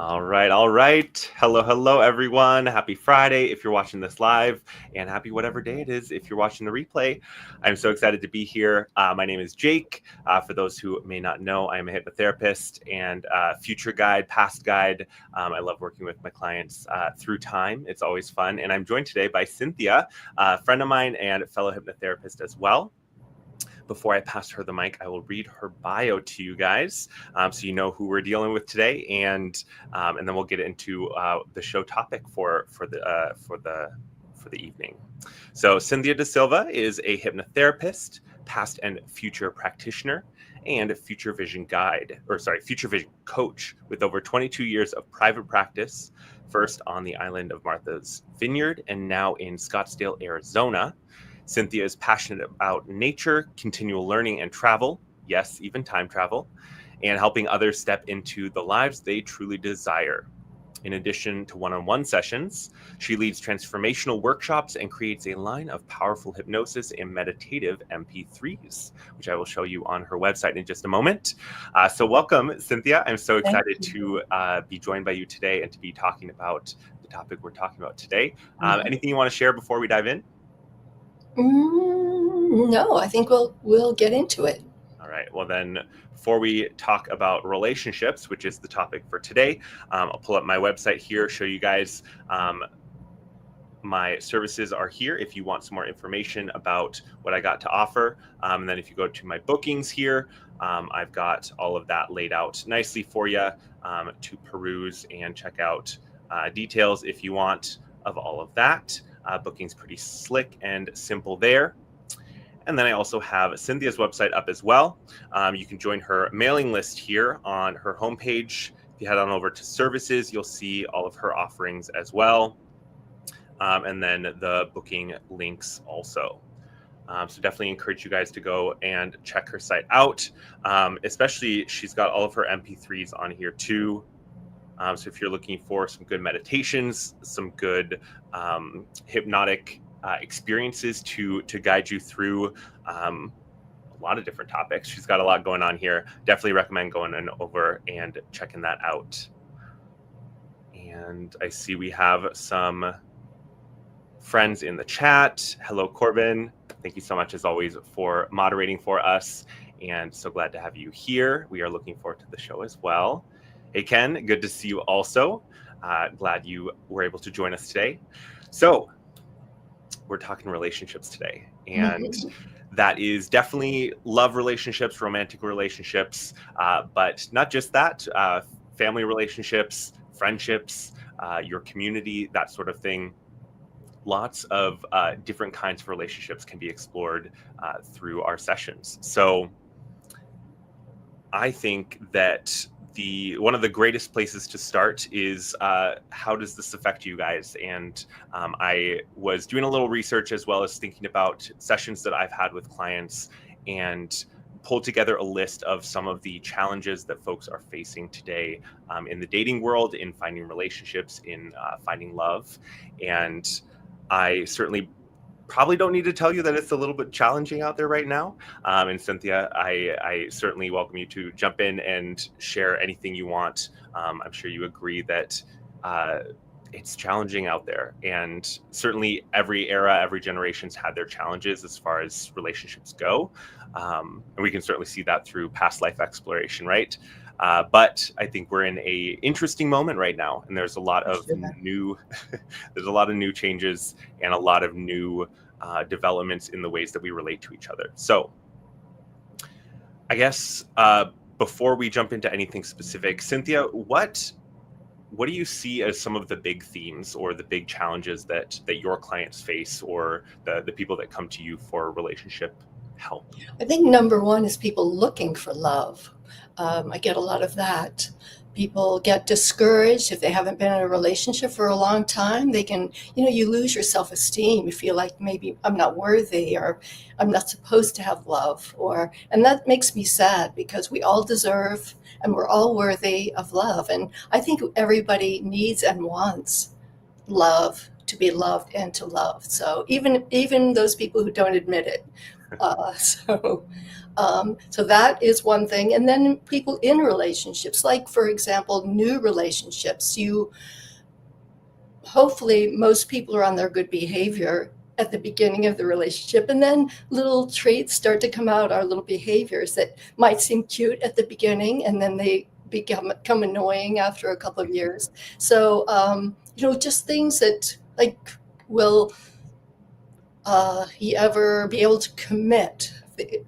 All right, all right. Hello, hello, everyone. Happy Friday if you're watching this live, and happy whatever day it is if you're watching the replay. I'm so excited to be here. My name is Jake. For those who may not know, I am a hypnotherapist and future guide, past guide. I love working with my clients through time. It's always fun. And I'm joined today by Cynthia, a friend of mine and fellow hypnotherapist as well. Before I pass her the mic, I will read her bio to you guys, so you know who we're dealing with today, and then we'll get into the show topic for the evening. So Cynthia da Silva is a hypnotherapist, past and future practitioner, and future vision future vision coach with over 22 years of private practice, first on the island of Martha's Vineyard and now in Scottsdale, Arizona. Cynthia is passionate about nature, continual learning, and travel. Yes, even time travel, and helping others step into the lives they truly desire. In addition to one-on-one sessions, she leads transformational workshops and creates a line of powerful hypnosis and meditative MP3s, which I will show you on her website in just a moment. So welcome, Cynthia. I'm so excited to be joined by you today and to be talking about the topic we're talking about today. Anything you want to share before we dive in? No, I think we'll get into it. All right. Well, then, before we talk about relationships, which is the topic for today, I'll pull up my website here, show you guys my services are here if you want some more information about what I got to offer. And then if you go to my bookings here, I've got all of that laid out nicely for you to peruse and check out details if you want of all of that. Booking's pretty slick and simple there. And then I also have Cynthia's website up as well. You can join her mailing list here on her homepage. If you head on over to services, you'll see all of her offerings as well. And then the booking links also. So definitely encourage you guys to go and check her site out. Especially, she's got all of her MP3s on here too. So if you're looking for some good meditations, some good hypnotic experiences to guide you through a lot of different topics, she's got a lot going on here. Definitely recommend going over and checking that out. And I see we have some friends in the chat. Hello, Corbin. Thank you so much, as always, for moderating for us. And so glad to have you here. We are looking forward to the show as well. Hey, Ken, good to see you also. Glad you were able to join us today. So we're talking relationships today. And that is definitely love relationships, romantic relationships, but not just that, family relationships, friendships, your community, that sort of thing. Lots of different kinds of relationships can be explored through our sessions. So I think that one of the greatest places to start is how does this affect you guys? And I was doing a little research as well as thinking about sessions that I've had with clients and pulled together a list of some of the challenges that folks are facing today in the dating world, in finding relationships, in finding love. And I certainly probably don't need to tell you that it's a little bit challenging out there right now. And Cynthia, I certainly welcome you to jump in and share anything you want. I'm sure you agree that it's challenging out there. And certainly every era, every generation's had their challenges as far as relationships go. And we can certainly see that through past life exploration, right? But I think we're in a interesting moment right now, and there's a lot of new changes and a lot of new developments in the ways that we relate to each other. So I guess before we jump into anything specific, Cynthia, what do you see as some of the big themes or the big challenges that your clients face, or the people that come to you for relationship help? I think number one is people looking for love. I get a lot of that. People get discouraged if they haven't been in a relationship for a long time. They can, you lose your self-esteem. You feel like maybe I'm not worthy, or I'm not supposed to have love, and that makes me sad, because we all deserve and we're all worthy of love. And I think everybody needs and wants love, to be loved and to love. So even those people who don't admit it. So So that is one thing. And then people in relationships, like, for example, new relationships, hopefully most people are on their good behavior at the beginning of the relationship, and then little traits start to come out, our little behaviors that might seem cute at the beginning, and then they become annoying after a couple of years. So just things that, like, will he ever be able to commit?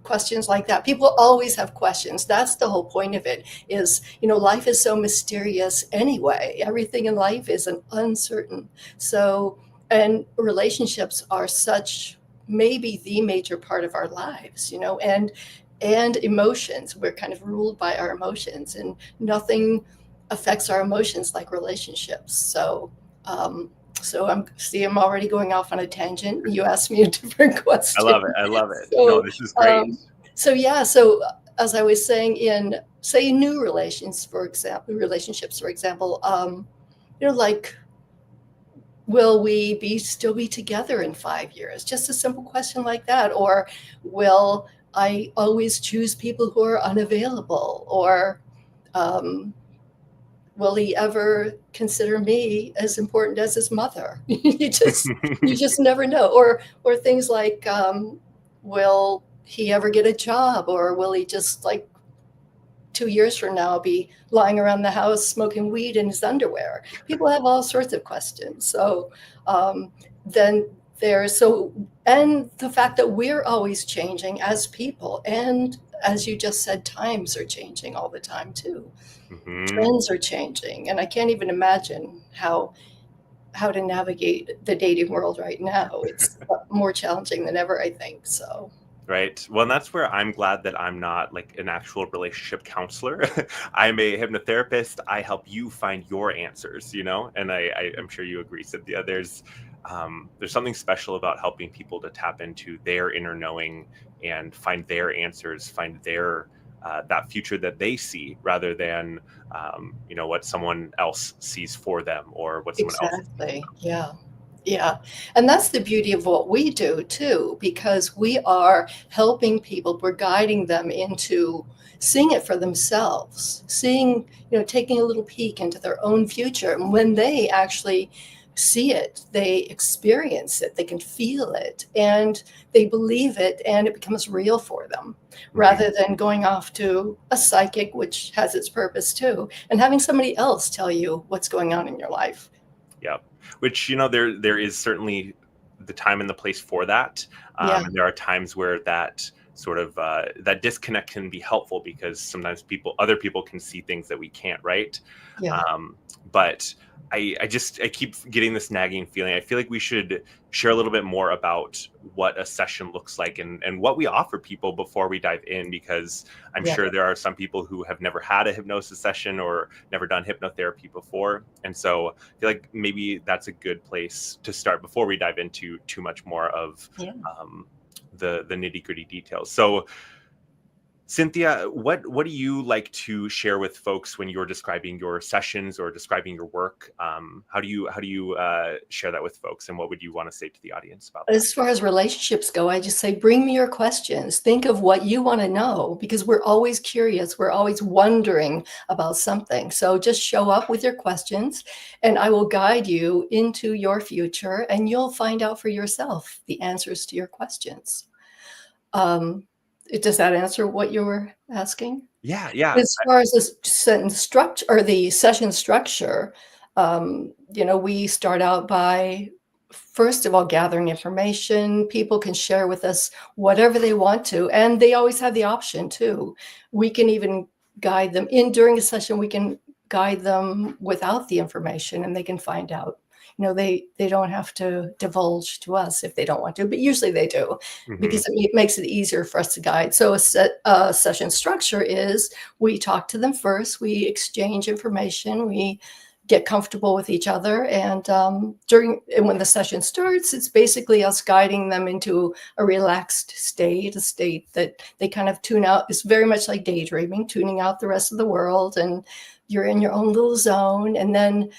Questions like that. People always have questions. That's the whole point of it. Is, life is so mysterious anyway. Everything in life is an uncertain. So, and relationships are such, maybe the major part of our lives. And emotions. We're kind of ruled by our emotions, and nothing affects our emotions like relationships. So I'm already going off on a tangent. You asked me a different I love question. it. I love it. No, So, this is great. so as I was saying, in, say, new relationships, for example, like, will we still be together in 5 years? Just a simple question like that. Or will I always choose people who are unavailable? Or will he ever consider me as important as his mother? you just never know. Or things like, will he ever get a job, or will he just, like, 2 years from now, be lying around the house smoking weed in his underwear? People have all sorts of questions. So then and the fact that we're always changing as people, and as you just said, times are changing all the time too. Mm-hmm. Trends are changing, and I can't even imagine how to navigate the dating world right now. It's more challenging than ever, I think. So Right. Well, and that's where I'm glad that I'm not like an actual relationship counselor. I'm a hypnotherapist. I help you find your answers, and I'm sure you agree, Cynthia. There's something special about helping people to tap into their inner knowing and find their answers, find their that future that they see, rather than what someone else sees for them, or what someone else. exactly, yeah. Yeah. And that's the beauty of what we do too, because we are helping people, we're guiding them into seeing it for themselves, taking a little peek into their own future. And when they actually see it, they experience it, they can feel it, and they believe it, and it becomes real for them, Mhm. rather than going off to a psychic, which has its purpose too, and having somebody else tell you what's going on in your life. Yeah, which there is certainly the time and the place for that, Yeah. and there are times where that sort of that disconnect can be helpful, because sometimes other people can see things that we can't, right? Yeah. But I keep getting this nagging feeling. I feel like we should share a little bit more about what a session looks like, and what we offer people before we dive in, because I'm Yeah. sure there are some people who have never had a hypnosis session or never done hypnotherapy before. And so I feel like maybe that's a good place to start before we dive into too much more of Yeah. the nitty gritty details. So, Cynthia, what do you like to share with folks when you're describing your sessions or describing your work? How do you share that with folks, and what would you want to say to the audience about that? As far as relationships go, I just say, bring me your questions. Think of what you want to know, because we're always curious. We're always wondering about something. So just show up with your questions, and I will guide you into your future, and you'll find out for yourself the answers to your questions. Um, does that answer what you were asking? Yeah, yeah. As far as the sentence structure or the session structure, we start out by, first of all, gathering information. People can share with us whatever they want to, and they always have the option too. We can even guide them during a session. We can guide them without the information, and they can find out. They don't have to divulge to us if they don't want to, but usually they do, Mhm. because it makes it easier for us to guide. So session structure is, we talk to them first, we exchange information, we get comfortable with each other, and when the session starts, it's basically us guiding them into a relaxed state, a state that they kind of tune out. It's very much like daydreaming, tuning out the rest of the world, and you're in your own little zone. And then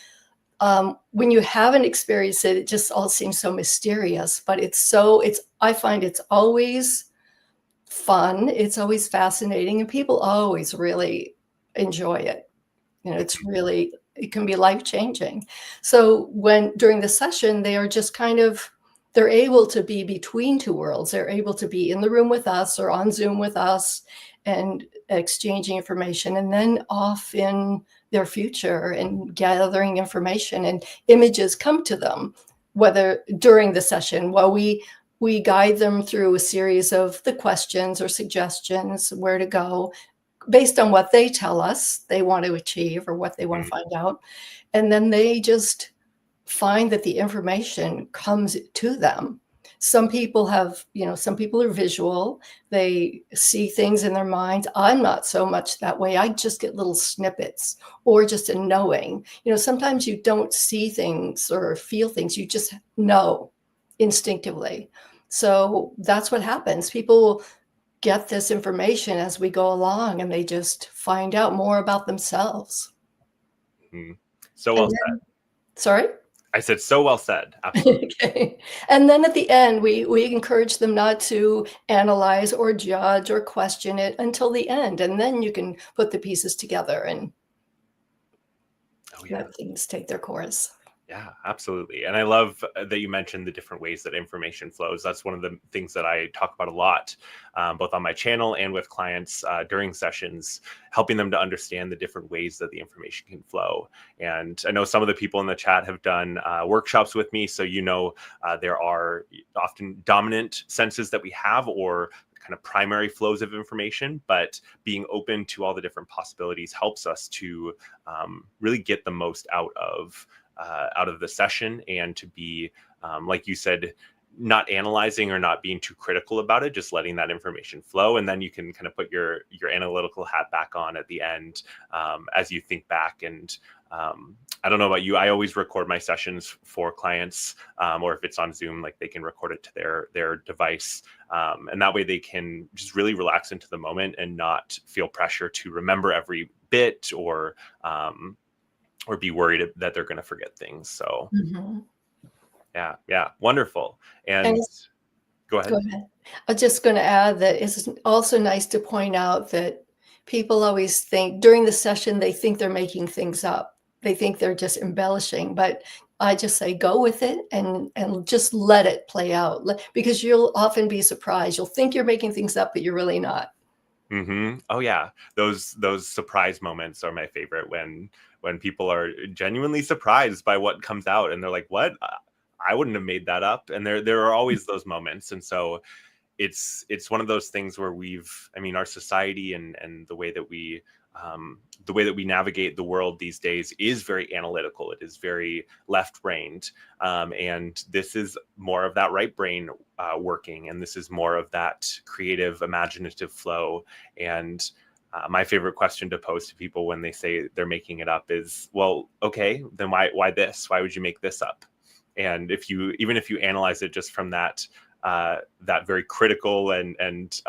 when you haven't experienced it, it just all seems so mysterious, but I find it's always fun. It's always fascinating, and people always really enjoy it. It can be life changing. So during the session, they are just they're able to be between two worlds. They're able to be in the room with us or on Zoom with us and exchanging information, and then off in their future and gathering information, and images come to them, whether during the session, while we guide them through a series of the questions or suggestions, where to go, based on what they tell us they want to achieve or what they want to find out. And then they just find that the information comes to them. Some people some people are visual. They see things in their minds. I'm not so much that way. I just get little snippets or just a knowing. Sometimes you don't see things or feel things. You just know instinctively. So that's what happens. People get this information as we go along, and they just find out more about themselves. So well said. Sorry? I said, so well said. Absolutely. Okay. And then at the end, we encourage them not to analyze or judge or question it until the end. And then you can put the pieces together and let things take their course. Yeah, absolutely. And I love that you mentioned the different ways that information flows. That's one of the things that I talk about a lot, both on my channel and with clients during sessions, helping them to understand the different ways that the information can flow. And I know some of the people in the chat have done workshops with me. So, there are often dominant senses that we have, or kind of primary flows of information, but being open to all the different possibilities helps us to really get the most out of the session, and to be, like you said, not analyzing or not being too critical about it, just letting that information flow. And then you can kind of put your analytical hat back on at the end as you think back. And I don't know about you, I always record my sessions for clients, or if it's on Zoom, like they can record it to their device. And that way they can just really relax into the moment and not feel pressure to remember every bit, or be worried that they're going to forget things. So yeah, wonderful. And go ahead. I'm just going to add that it's also nice to point out that people always think during the session, they think they're making things up. They think they're just embellishing, but I just say, go with it and just let it play out, because you'll often be surprised. You'll think you're making things up, but you're really not. Oh yeah. Those surprise moments are my favorite, when people are genuinely surprised by what comes out, and they're like, what? I wouldn't have made that up. And there are always those moments. And so it's one of those things where our society and the way that we navigate the world these days is very analytical. It is very left-brained. And this is more of that right brain working. And this is more of that creative, imaginative flow. And my favorite question to pose to people when they say they're making it up is, well, okay, then why this? Why would you make this up? And even if you analyze it just from that very critical and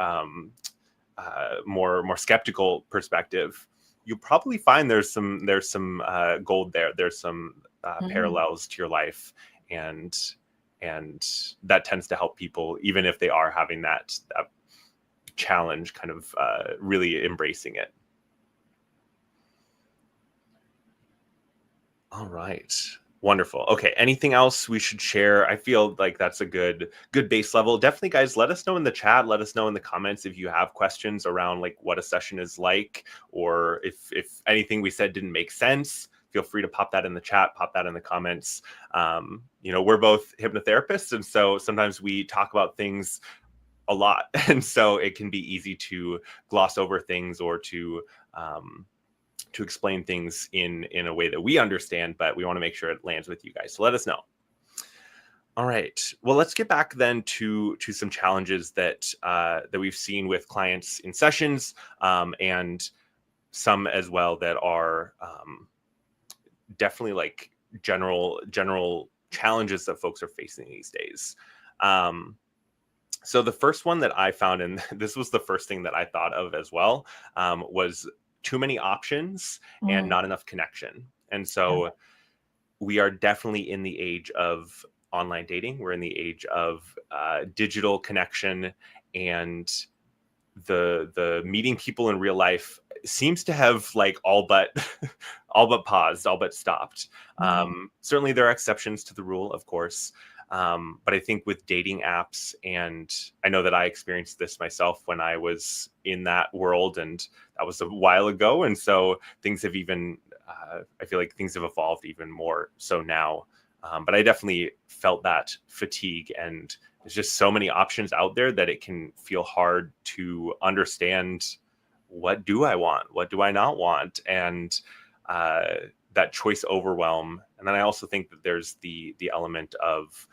more skeptical perspective, you'll probably find there's some gold there. There's some parallels to your life, and that tends to help people, even if they are having that challenge, kind of really embracing it. All right. Wonderful. Okay. Anything else we should share? I feel like that's a good base level. Definitely, guys, let us know in the chat. Let us know in the comments if you have questions around like what a session is like, or if anything we said didn't make sense. Feel free to pop that in the chat, pop that in the comments. We're both hypnotherapists, and so sometimes we talk about things a lot, and so it can be easy to gloss over things, or to explain things in a way that we understand, but we want to make sure it lands with you guys. So let us know. All right. Well, let's get back then to some challenges that we've seen with clients in sessions, and some as well that are definitely like general challenges that folks are facing these days. So the first one that I found, and this was the first thing that I thought of as well, was too many options and not enough connection. And so we are definitely in the age of online dating. We're in the age of digital connection, and the meeting people in real life seems to have like all but all but paused, all but stopped. Yeah. Certainly there are exceptions to the rule, of course. But I think with dating apps, and I know that I experienced this myself when I was in that world, and that was a while ago. And so things have even, I feel like things have evolved even more so now. But I definitely felt that fatigue, and there's just so many options out there that it can feel hard to understand, what do I want? What do I not want? And that choice overwhelm. And then I also think that there's the element of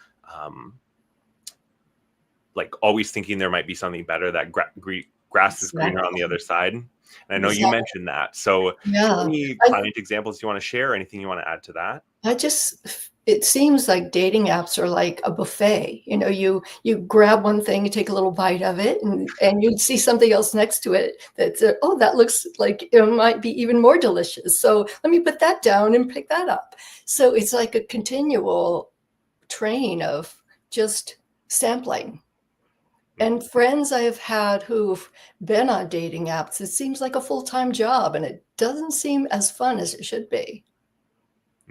like always thinking there might be something better, that grass is greener on the Exactly. other side. And I know you Exactly. mentioned that. So do you have Yeah. any I client examples you want to share? Anything you want to add to that? I just it seems like dating apps are like a buffet. You know, you grab one thing, you take a little bite of it, and you see something else next to it that's, "Oh, that looks like it might be even more delicious. So let me put that down and pick that up." So it's like a continual train of just sampling. And friends I have had who've been on dating apps, it seems like a full-time job, and it doesn't seem as fun as it should be.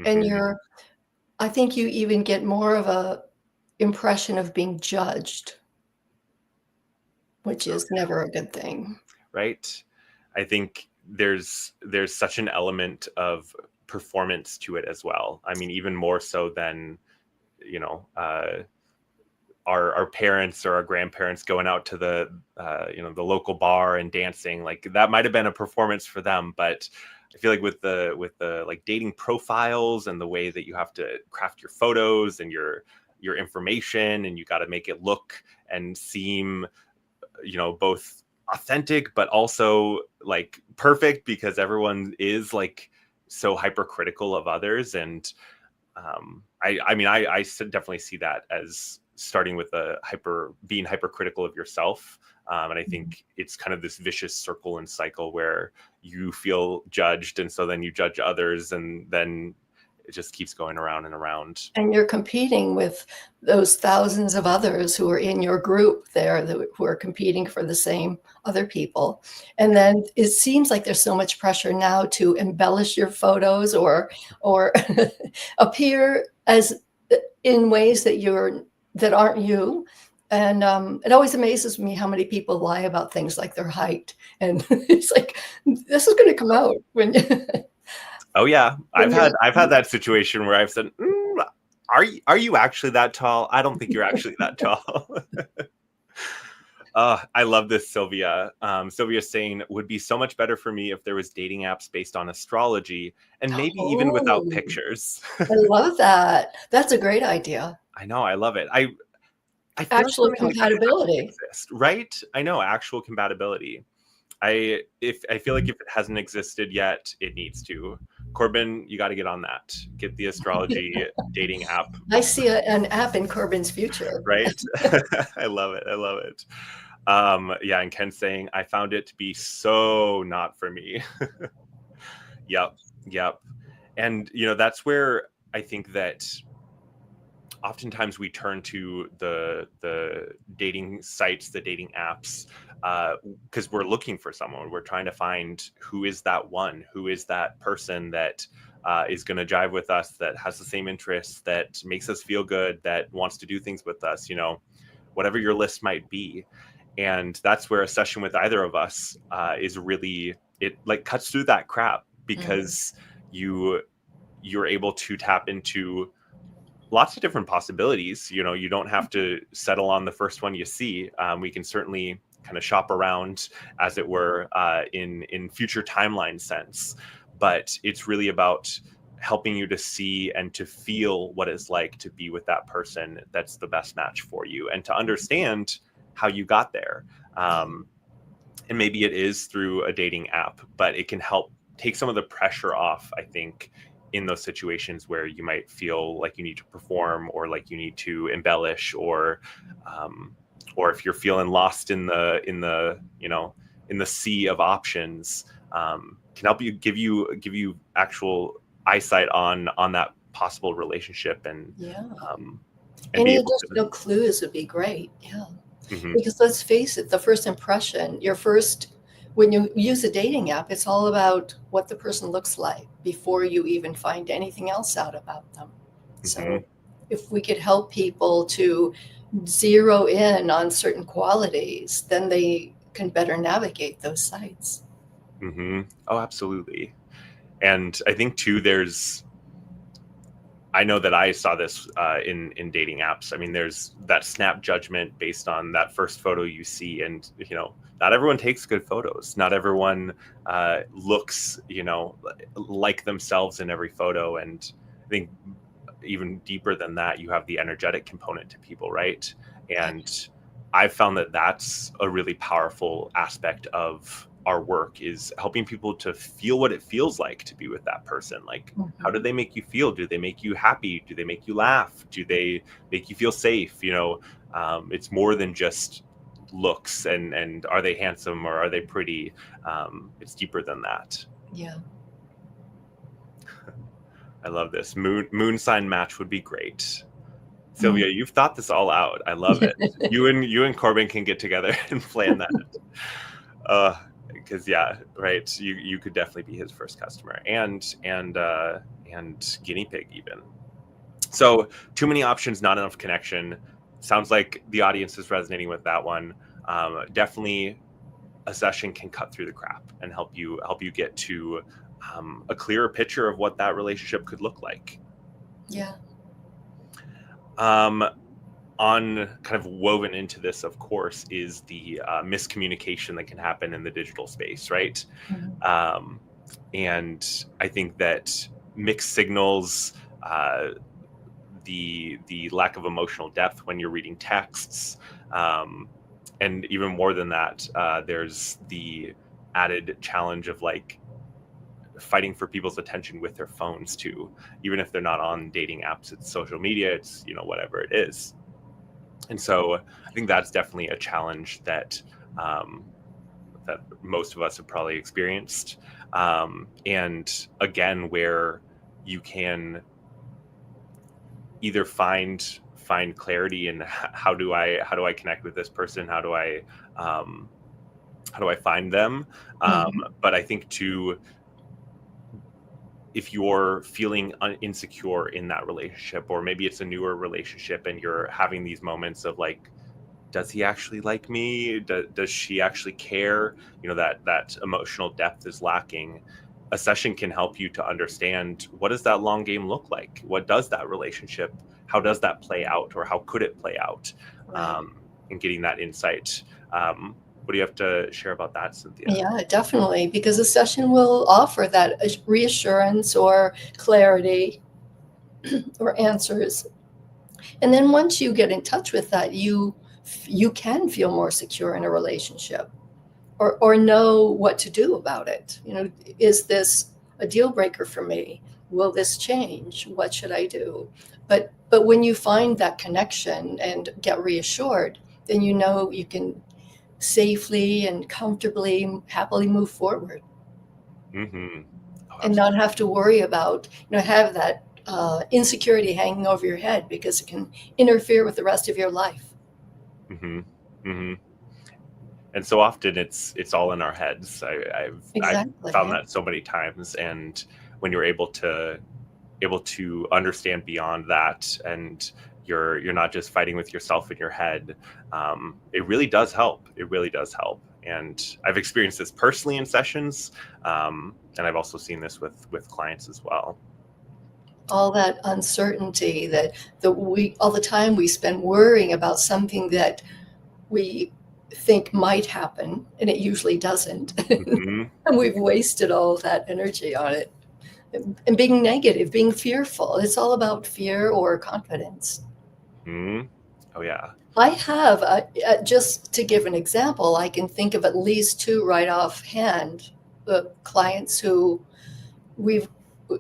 And Mm-hmm. you're I think you even get more of a impression of being judged, which is never a good thing. Right? I think there's such an element of performance to it as well. I mean, even more so than, you know, our parents or our grandparents going out to the the local bar and dancing. Like that might have been a performance for them, but I feel like with the like dating profiles and the way that you have to craft your photos and your information, and you got to make it look and seem, both authentic but also like perfect, because everyone is like so hypercritical of others. And I mean, I definitely see that as starting with being hypercritical of yourself. And I Mhm. think it's kind of this vicious circle and cycle where you feel judged, and so then you judge others, and then it just keeps going around and around. And you're competing with those thousands of others who are in your group there that who are competing for the same other people. And then it seems like there's so much pressure now to embellish your photos or appear as in ways that aren't you. And it always amazes me how many people lie about things like their height. And it's like this is going to come out when Oh yeah, when you're I've had that situation where I've said, are you actually that tall? I don't think you're actually that tall." I love this, Sylvia. Sylvia's saying, would be so much better for me if there was dating apps based on astrology, and maybe even without oh, pictures. I love that. That's a great idea. I know, I love it. I feel like Actual something like that has to compatibility. exist, right? I know, actual compatibility. I feel like if it hasn't existed yet, it needs to. Corbin, you got to get on that. Get the astrology dating app, I see an app in Corbin's future. right? I love it. I love it. Yeah, and Ken's saying, I found it to be so not for me. Yep. Yep. And that's where I think that oftentimes we turn to the dating sites, the dating apps, because we're looking for someone. We're trying to find who is that one, who is that person that is going to jive with us, that has the same interests, that makes us feel good, that wants to do things with us. Whatever your list might be. And that's where a session with either of us is really, it like cuts through that crap, Mhm. because you're able to tap into lots of different possibilities. You don't have to settle on the first one you see. We can certainly kind of shop around, as it were, in future timeline sense. But it's really about helping you to see and to feel what it's like to be with that person that's the best match for you, and to understand how you got there. Yeah. And maybe it is through a dating app, but it can help take some of the pressure off, I think, in those situations where you might feel like you need to perform, or like you need to embellish, um, or if you're feeling lost in the sea of options, can help you give you actual eyesight on that possible relationship, Yeah. um, and be Any able to. additional clues would be great. Yeah. Hmm. Because let's face it, the first impression, when you use a dating app, it's all about what the person looks like before you even find anything else out about them. Hmm. So if we could help people to zero in on certain qualities, then they can better navigate those sites. Hmm. Oh, absolutely. And I think too, I know that I saw this in dating apps. I mean, there's that snap judgment based on that first photo you see, and not everyone takes good photos. Not everyone looks, like themselves in every photo. And I think even deeper than that, you have the energetic component to people, right? And I've found that that's a really powerful aspect of our work, is helping people to feel what it feels like to be with that person. Like, how do Mhm. they make you feel? Do they make you happy? Do they make you laugh? Do they make you feel safe? It's more than just looks, and are they handsome or are they pretty? It's deeper than that. Yeah. I love this. Moon sign match would be great. Mm. Sylvia, you've thought this all out. I love it. You and Corbin can get together and plan that. Because yeah, right. You could definitely be his first customer, and guinea pig even. So too many options, not enough connection. Sounds like the audience is resonating with that one. Definitely, a session can cut through the crap and help you get to a clearer picture of what that relationship could look like. Yeah. Um, on kind of woven into this, of course, is the miscommunication that can happen in the digital space, right? Mhm. Um, and I think that mixed signals, the lack of emotional depth when you're reading texts, um, and even more than that, there's the added challenge of like fighting for people's attention with their phones too. Even if they're not on dating apps, it's social media, it's whatever it is. And so I think that's definitely a challenge um, that most of us have probably experienced. And again, where you can either find clarity in how do I connect with this person, um, how do I find them. Mhm. But I think too, if you're feeling insecure in that relationship, or maybe it's a newer relationship and you're having these moments of like, does he actually like me? Does she actually care? That emotional depth is lacking. A session can help you to understand, what does that long game look like? What does that relationship, how does that play out, or how could it play out? Right. And getting that insight. What do you have to share about that, Cynthia? Yeah, definitely, because a session will offer that reassurance or clarity or answers. And then once you get in touch with that, you can feel more secure in a relationship, or know what to do about it. Is this a deal breaker for me? Will this change? What should I do? But when you find that connection and get reassured, then you can safely and comfortably, happily move forward Mm-hmm. Oh, and not have to worry about, have that insecurity hanging over your head because it can interfere with the rest of your life. absolutely. Mm-hmm. Mm-hmm. And so often it's all in our heads. I've Exactly. found Yeah. that so many times, and when you're able to understand beyond that, and you're not just fighting with yourself in your head, it really does help. It really does help. And I've experienced this personally in sessions, and I've also seen this with clients as well. All that uncertainty that we all the time we spend worrying about something that we think might happen and it usually doesn't. Hmm. And we've wasted all that energy on it. And being negative, being fearful. It's all about fear or confidence. Hmm. Oh yeah. I have, just to give an example, I can think of at least two right offhand, clients we've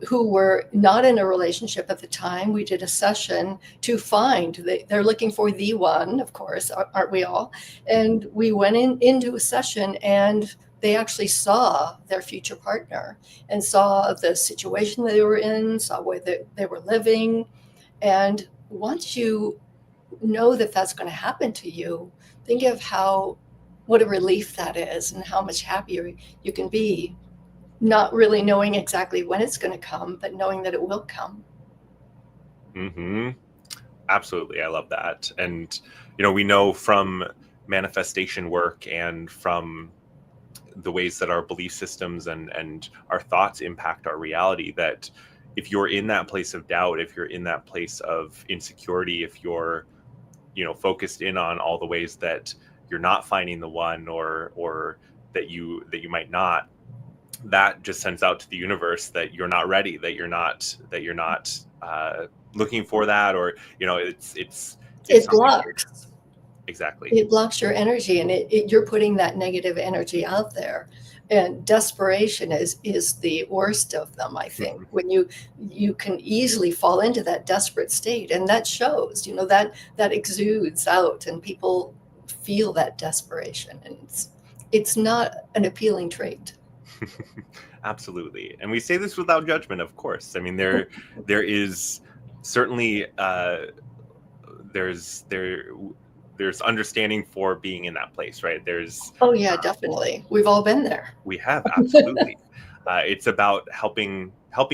who were not in a relationship at the time. We did a session to find they're looking for the one, of course, aren't we all? And we went into a session and they actually saw their future partner and saw the situation they were in, saw where they were living. And once you know that that's going to happen to you, think of what a relief that is and how much happier you can be, not really knowing exactly when it's going to come, but knowing that it will come. Mm-hmm. Absolutely. I love that. And, we know from manifestation work and from the ways that our belief systems and our thoughts impact our reality, that if you're in that place of doubt, if you're in that place of insecurity, if you're, focused in on all the ways that you're not finding the one, or that you might not, that just sends out to the universe that you're not ready, that you're not looking for that, or it's It something that blocks. exactly. It blocks your energy, and you're putting that negative energy out there. And desperation is the worst of them, I think, when you can easily fall into that desperate state, and that shows, that exudes out, and people feel that desperation, and it's not an appealing trait. Absolutely. And we say this without judgment, of course. I mean, there is certainly there's understanding for being in that place, right? Oh yeah, definitely. We've all been there. We have, absolutely. It's about helping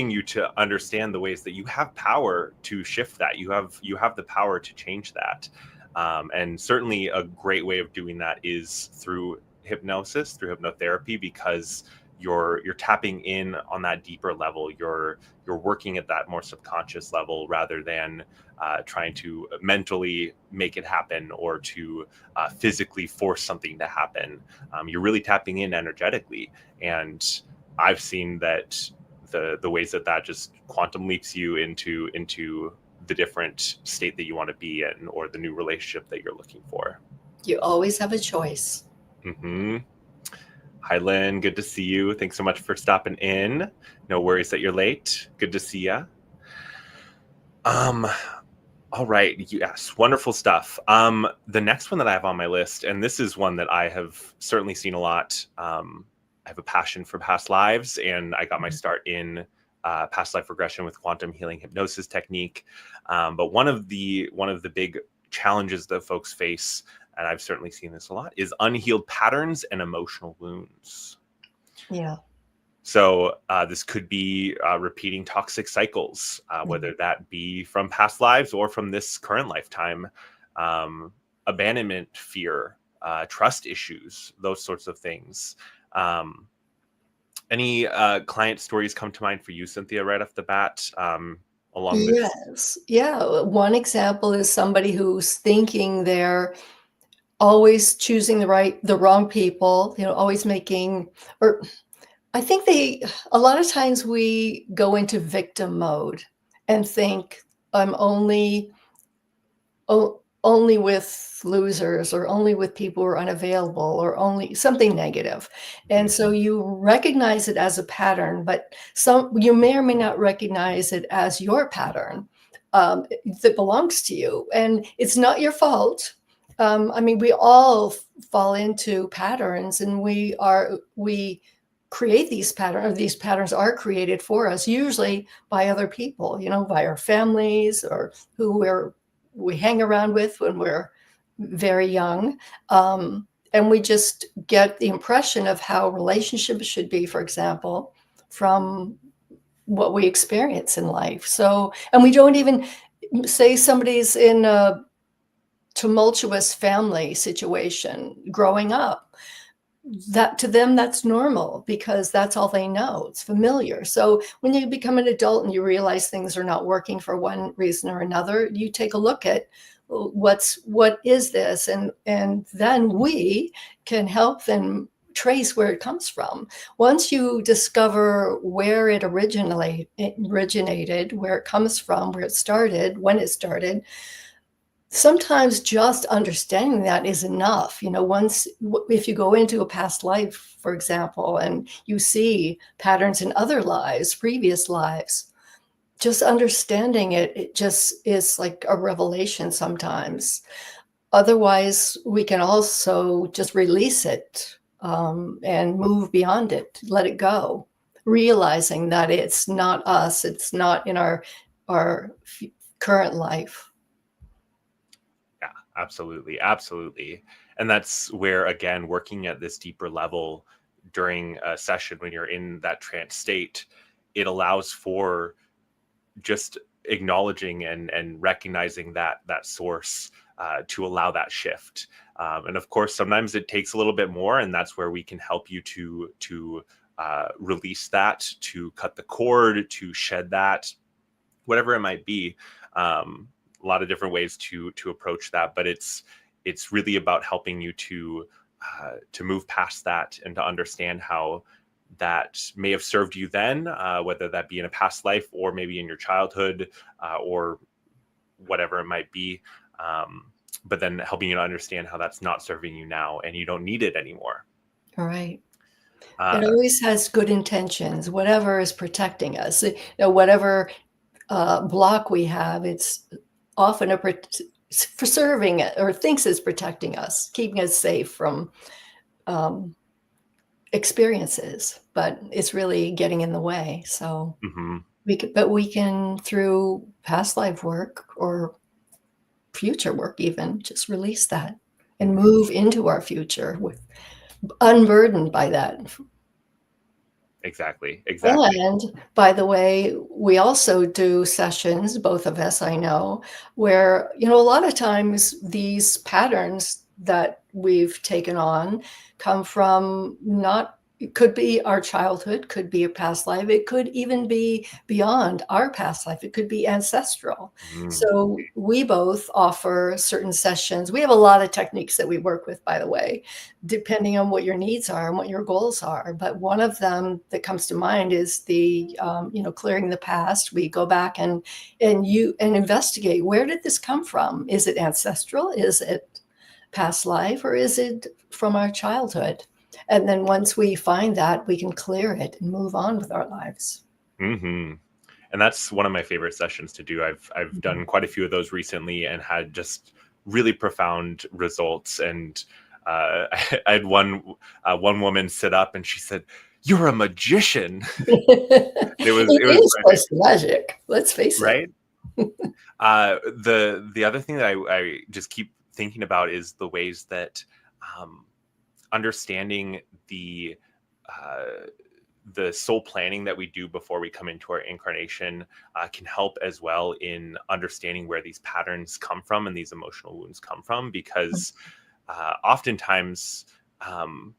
you to understand the ways that you have power to shift that. You have the power to change that. And certainly a great way of doing that is through hypnosis, through hypnotherapy, because you're tapping in on that deeper level. You're working at that more subconscious level, rather than trying to mentally make it happen, or to physically force something to happen. You're really tapping in energetically, and I've seen that the ways that just quantum leaps you into the different state that you want to be in, or the new relationship that you're looking for. You always have a choice. Mm-hmm. Hi, Lynn. Good to see you. Thanks so much for stopping in. No worries that you're late. Good to see you. All right. Yes. Wonderful stuff. The next one that I have on my list, and this is one that I have certainly seen a lot. I have a passion for past lives, and I got my start in past life regression with quantum healing hypnosis technique. But one of the big challenges that folks face, and I've certainly seen this a lot, is unhealed patterns and emotional wounds. Yeah. So this could be repeating toxic cycles, whether that be from past lives or from this current lifetime, abandonment, fear, trust issues, those sorts of things. Any client stories come to mind for you, Cynthia, right off the bat, along this? Yes. Yeah. One example is somebody who's thinking they're always choosing the wrong people, always making, or I think a lot of times we go into victim mode and think I'm only with losers, or only with people who are unavailable, or only something negative. And so you recognize it as a pattern, but you may or may not recognize it as your pattern that belongs to you. And it's not your fault. I mean, we all fall into patterns, and we create these patterns, or these patterns are created for us, usually by other people, by our families, or who we hang around with when we're very young. And we just get the impression of how relationships should be, for example, from what we experience in life. So, and we don't even say somebody's in a tumultuous family situation growing up, that to them that's normal, because that's all they know. It's familiar. So when you become an adult and you realize things are not working for one reason or another, you take a look at what is this, and then we can help them trace where it comes from. Once you discover where it originated, where it comes from, where it started, when it started, sometimes just understanding that is enough. If you go into a past life, for example, and you see patterns in other lives, previous lives, just understanding it just is like a revelation sometimes. Otherwise, we can also just release it, and move beyond it, let it go, realizing that it's not us, it's not in our current life. Absolutely. Absolutely. And that's where, again, working at this deeper level during a session when you're in that trance state, it allows for just acknowledging and recognizing that source, to allow that shift. And of course, sometimes it takes a little bit more, and that's where we can help you to release that, to cut the cord, to shed that, whatever it might be. A lot of different ways to approach that, but it's really about helping you to move past that and to understand how that may have served you then, whether that be in a past life or maybe in your childhood, or whatever it might be. But then helping you to understand how that's not serving you now and you don't need it anymore. All right. It Uh, always has good intentions, whatever is protecting us. Whatever block we have, it's often for serving it, or thinks it's protecting us, keeping us safe from experiences, but it's really getting in the way. So mhm. we can, through past life work or future work, even just release that and move into our future with unburdened by that. Exactly. And by the way, we also do sessions, both of us, I know, where, a lot of times these patterns that we've taken on come from it could be our childhood, could be a past life. It could even be beyond our past life. It could be ancestral. Mm, So we both offer certain sessions. We have a lot of techniques that we work with, by the way, depending on what your needs are and what your goals are. But one of them that comes to mind is the, clearing the past. We go back and investigate, where did this come from? Is it ancestral? Is it past life? Or is it from our childhood? And then once we find that, we can clear it and move on with our lives. hmm And that's one of my favorite sessions to do. I've done quite a few of those recently and had just really profound results. And I had one woman sit up and she said, "You're a magician." It was It is my just magic. Let's face it. right. The other thing that I just keep thinking about is the ways that, um, understanding uh, the soul planning that we do before we come into our incarnation, can help as well in understanding where these patterns come from and these emotional wounds come from, because oftentimes, um,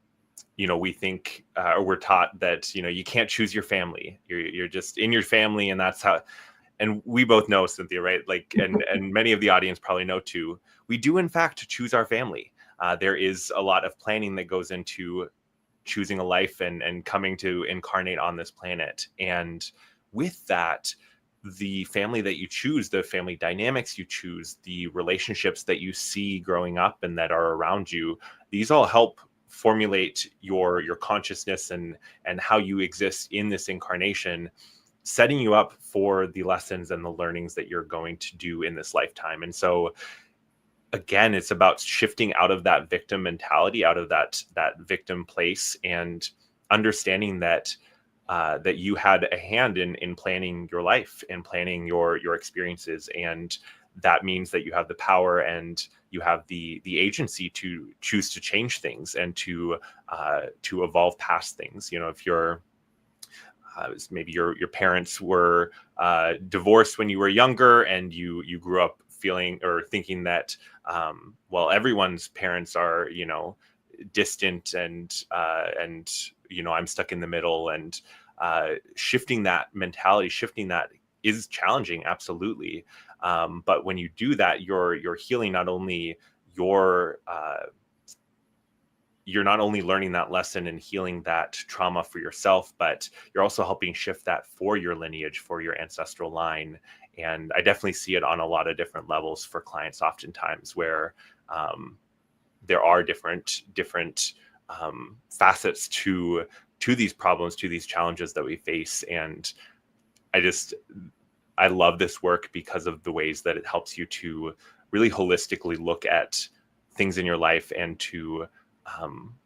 we think, or we're taught that, you can't choose your family. You're just in your family, and that's how. And we both know, Cynthia, right? Like, and many of the audience probably know too. We do in fact choose our family. There is a lot of planning that goes into choosing a life and coming to incarnate on this planet. And with that, the family that you choose, the family dynamics you choose, the relationships that you see growing up and that are around you, these all help formulate your consciousness and how you exist in this incarnation, setting you up for the lessons and the learnings that you're going to do in this lifetime. And so again, it's about shifting out of that victim mentality, out of that victim place, and understanding that that you had a hand in planning your life and planning your experiences. And that means that you have the power and you have the agency to choose to change things and to evolve past things. If you're maybe your parents were divorced when you were younger, and you grew up feeling or thinking that, well, everyone's parents are distant, and I'm stuck in the middle. And shifting that mentality, shifting that is challenging, absolutely. But when you do that, you're healing not only your you're not only learning that lesson and healing that trauma for yourself, but you're also helping shift that for your lineage, for your ancestral line. And I definitely see it on a lot of different levels for clients, oftentimes, where there are different facets to these problems, to these challenges that we face. And I love this work because of the ways that it helps you to really holistically look at things in your life, and to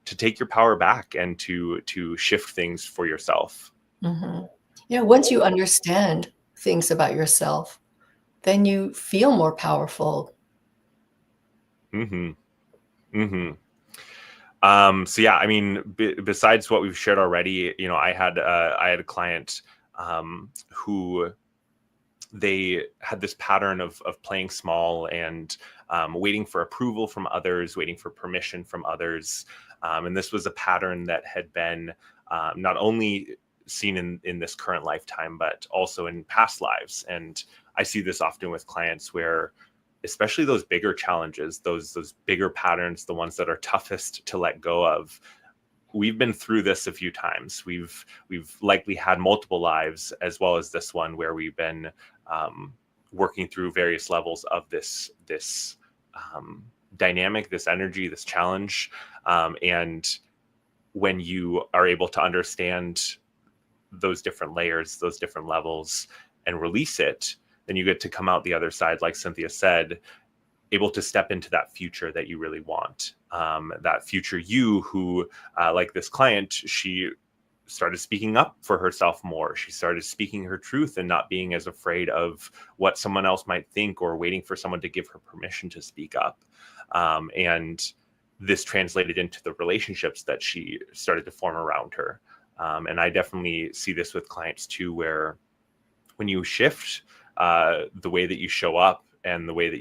take your power back, and to shift things for yourself. Mhm. Yeah, once you understand things about yourself, then you feel more powerful. Mm-hmm. Mm-hmm. So yeah, I mean, besides what we've shared already, I had a client who they had this pattern of playing small and waiting for approval from others, waiting for permission from others, and this was a pattern that had been not only seen in this current lifetime, but also in past lives. And I see this often with clients where, especially those bigger challenges, those bigger patterns, the ones that are toughest to let go of, we've been through this a few times. We've likely had multiple lives as well as this one where we've been working through various levels of this dynamic, this energy, this challenge. And when you are able to understand those different layers, those different levels, and release it, then you get to come out the other side, like Cynthia said, able to step into that future that you really want. That future you who, like this client, she started speaking up for herself more. She started speaking her truth and not being as afraid of what someone else might think or waiting for someone to give her permission to speak up. And this translated into the relationships that she started to form around her. And I definitely see this with clients too, where when you shift the way that you show up and the way that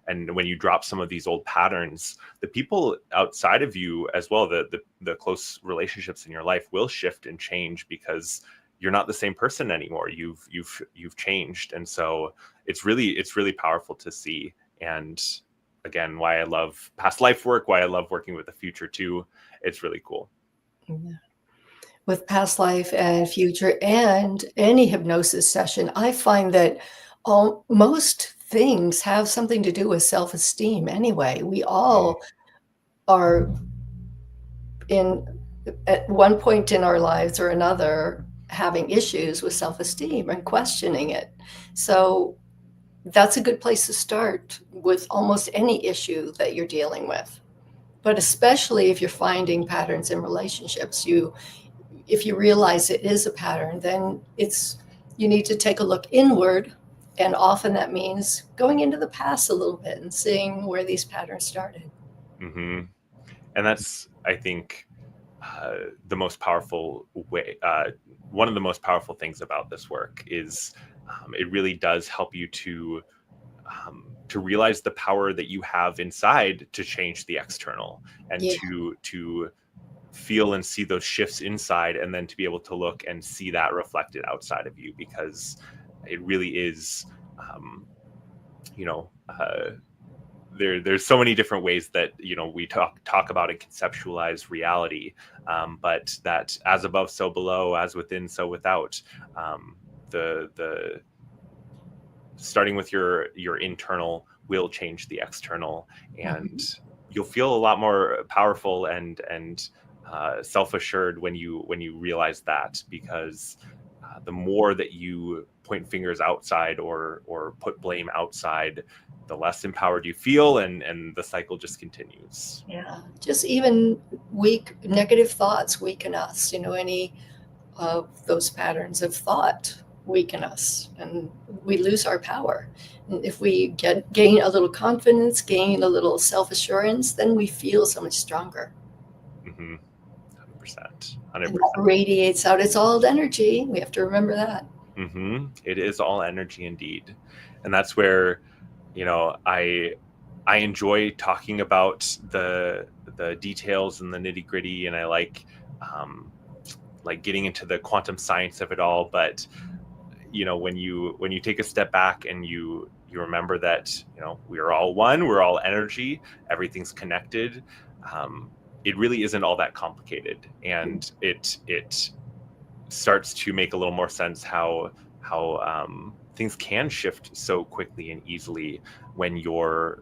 and when you drop some of these old patterns, the people outside of you as well, the close relationships in your life will shift and change because you're not the same person anymore. You've changed. And so it's really powerful to see. And again, why I love past life work, why I love working with the future too. It's really cool. Yeah. With past life and future and any hypnosis session, I find that most things have something to do with self-esteem anyway. We all are at one point in our lives or another having issues with self-esteem and questioning it. So that's a good place to start with almost any issue that you're dealing with. But especially if you're finding patterns in relationships, if you realize it is a pattern, then you need to take a look inward. And often that means going into the past a little bit and seeing where these patterns started. Mm-hmm. And that's, I think, the most powerful way. One of the most powerful things about this work is it really does help you to realize the power that you have inside to change the external and Yeah. to feel and see those shifts inside, and then to be able to look and see that reflected outside of you, because it really is, you know, there's so many different ways that we talk about and conceptualize reality, but that as above so below, as within so without, the starting with your internal will change the external, and you'll feel a lot more powerful and self-assured when you realize that, because the more that you point fingers outside or put blame outside, the less empowered you feel, and the cycle just continues. Yeah. Just even negative thoughts weaken us. Any of those patterns of thought weaken us and we lose our power. And if we gain a little confidence, gain a little self-assurance, then we feel so much stronger. 100%. And that radiates out. It's all energy. We have to remember that. It is all energy indeed. And that's where, I enjoy talking about the details and the nitty gritty, and I like getting into the quantum science of it all. But when you take a step back and you remember that we are all one, we're all energy, everything's connected. It really isn't all that complicated, and it starts to make a little more sense how things can shift so quickly and easily when you're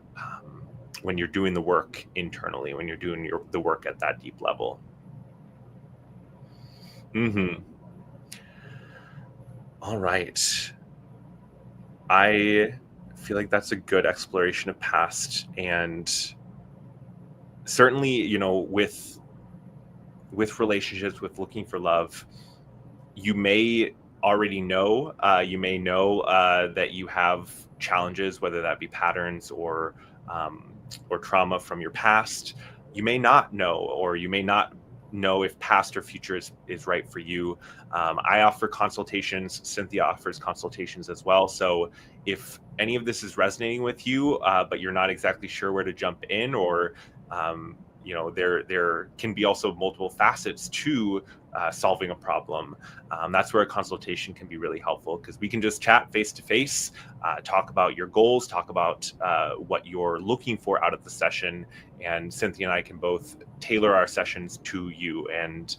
doing the work internally, when you're doing the work at that deep level. All right. I feel like that's a good exploration of past, and certainly, with relationships, with looking for love, you may already know, that you have challenges, whether that be patterns or trauma from your past, you may not know, or you may not know if past or future is right for you. I offer consultations. Cynthia offers consultations as well. So if any of this is resonating with you, but you're not exactly sure where to jump in, or there can be also multiple facets to solving a problem. That's where a consultation can be really helpful, because we can just chat face to face, talk about your goals, talk about what you're looking for out of the session, and Cynthia and I can both tailor our sessions to you, and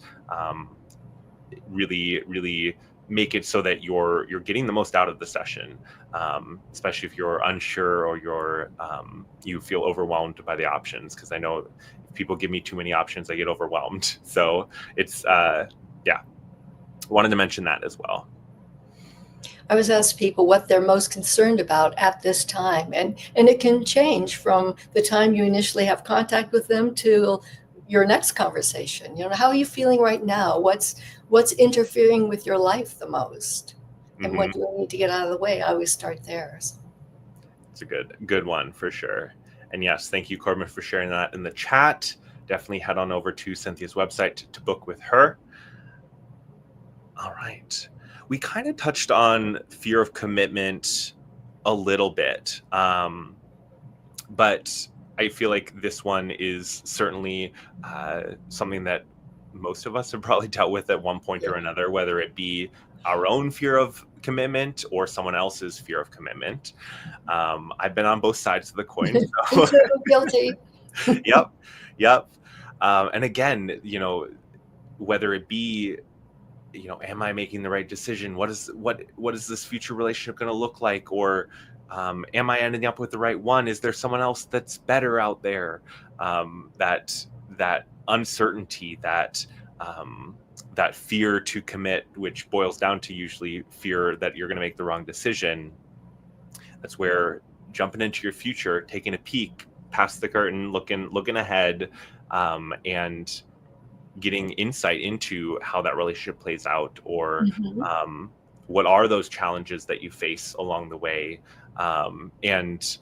really make it so that you're getting the most out of the session, especially if you're unsure, or you feel overwhelmed by the options, because I know if people give me too many options, I get overwhelmed. So it's wanted to mention that as well. I was asked people what they're most concerned about at this time, and it can change from the time you initially have contact with them to your next conversation. How are you feeling right now? What's interfering with your life the most? And what do you need to get out of the way? I always start there. It's a good one for sure. And yes, thank you, Corbin, for sharing that in the chat. Definitely head on over to Cynthia's website to book with her. All right. We kind of touched on fear of commitment a little bit, but I feel like this one is certainly something that most of us have probably dealt with at one point or another, whether it be our own fear of commitment or someone else's fear of commitment. I've been on both sides of the coin. So. Guilty. Yep. And again, whether it be, am I making the right decision? What is this future relationship going to look like? Or am I ending up with the right one? Is there someone else that's better out there? That uncertainty, that fear to commit, which boils down to usually fear that you're going to make the wrong decision. That's where jumping into your future, taking a peek past the curtain, looking ahead, and getting insight into how that relationship plays out, or what are those challenges that you face along the way. And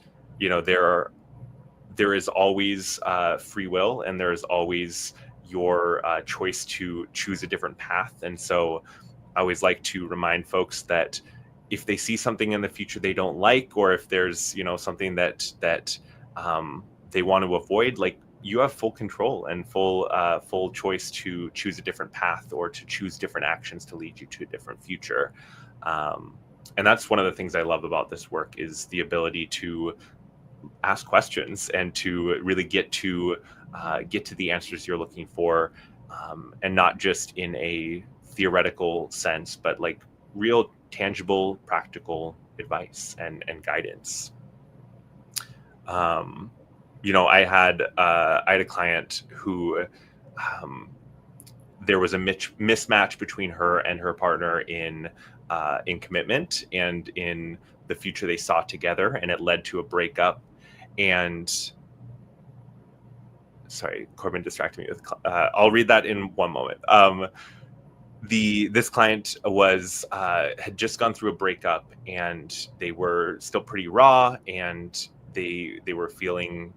there is always free will, and there is always your choice to choose a different path. And so I always like to remind folks that if they see something in the future they don't like, or if there's something that they want to avoid, like, you have full control and full choice to choose a different path, or to choose different actions to lead you to a different future. And that's one of the things I love about this work, is the ability to ask questions and to really get to the answers you're looking for, and not just in a theoretical sense, but like real, tangible, practical advice and guidance. I had a client who there was a mismatch between her and her partner in commitment and in the future they saw together, and it led to a breakup. And sorry, Corbin distracted me with. I'll read that in one moment. This client had just gone through a breakup, and they were still pretty raw, and they were feeling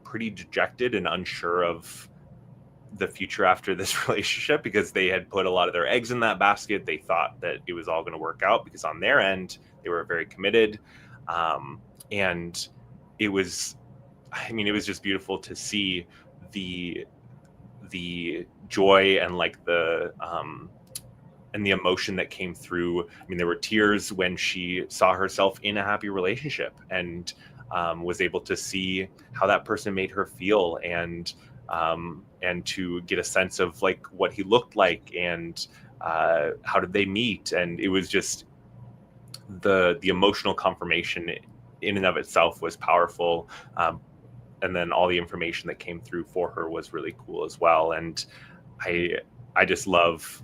pretty dejected and unsure of the future after this relationship, because they had put a lot of their eggs in that basket. They thought that it was all going to work out, because on their end they were very committed, and it was just beautiful to see the joy and like the emotion that came through. There were tears when she saw herself in a happy relationship, and was able to see how that person made her feel, and to get a sense of like what he looked like, and how did they meet. And it was just the emotional confirmation in and of itself was powerful. And then all the information that came through for her was really cool as well. And I just love